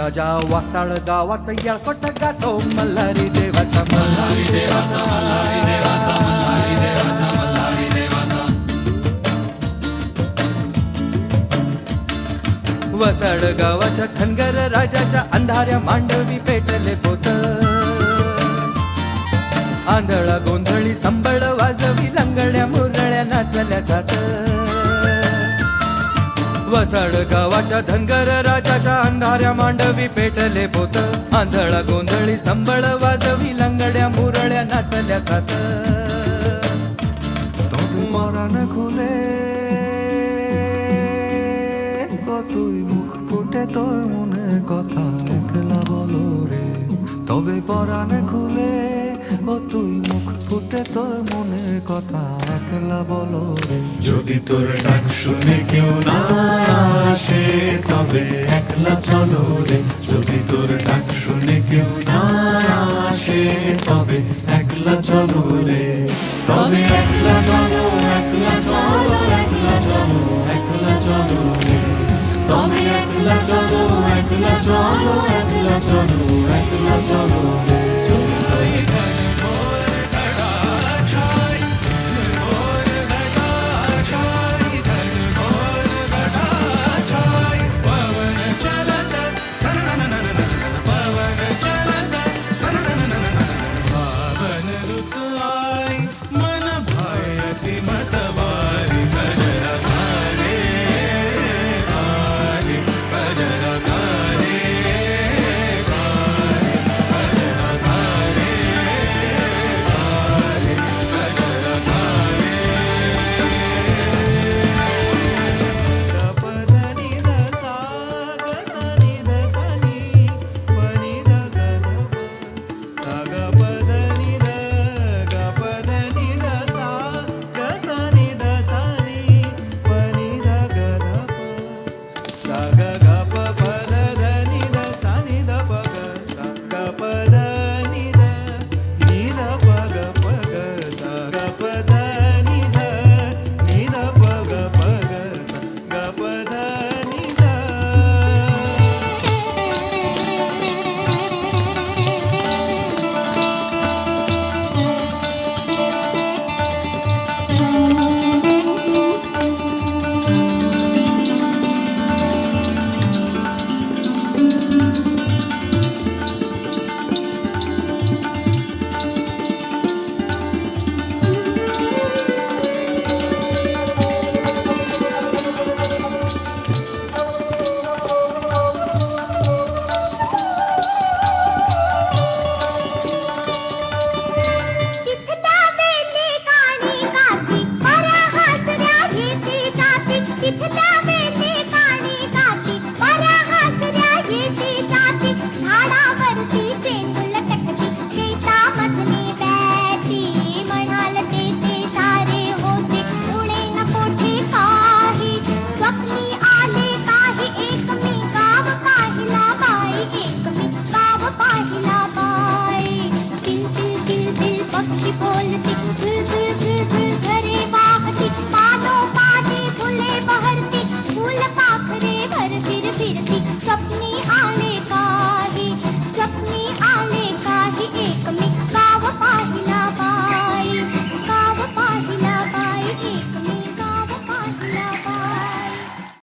राजा वासाळ गावाचं येळकोट गातो मल्हारी देवाचा मल्हारी देवाचा मल्हारी देवाचा मल्हारी देवाचा मल्हारी देवाचा वसाड गावाच्या धनगर राजाच्या अंधाऱ्या मांडवी पेटले पोत आंधळा गोंधळी संबळ वाजवी लंगड्या मुरळ्या नाचल्या सात वसाड गावाच्या धनगर राजाच्या अंधाऱ्या मांडवी पेटले पोत आंधळा गोंधळी संबळ वाजवी लंगड्या मुरळ्या नाचल्या सात মরান খুলে তুই মুখ ফুটে তোর মনের কথা একলা বলো রে তবে পরাণ খুলে ও তুই মুখ ফুটে তোর মনের কথা একলা বলো রে যদি তোর ডাক শুনে কেউ না আসে তবে একলা চলো রে যদি তোর ডাক শুনে কেউ না আসে তবে একলা চলো রে তবে একলা চলো একলা চলো একলা চলো একলা চলো রে তবে একলা চলো একলা চলো একলা চলো একলা চলো রে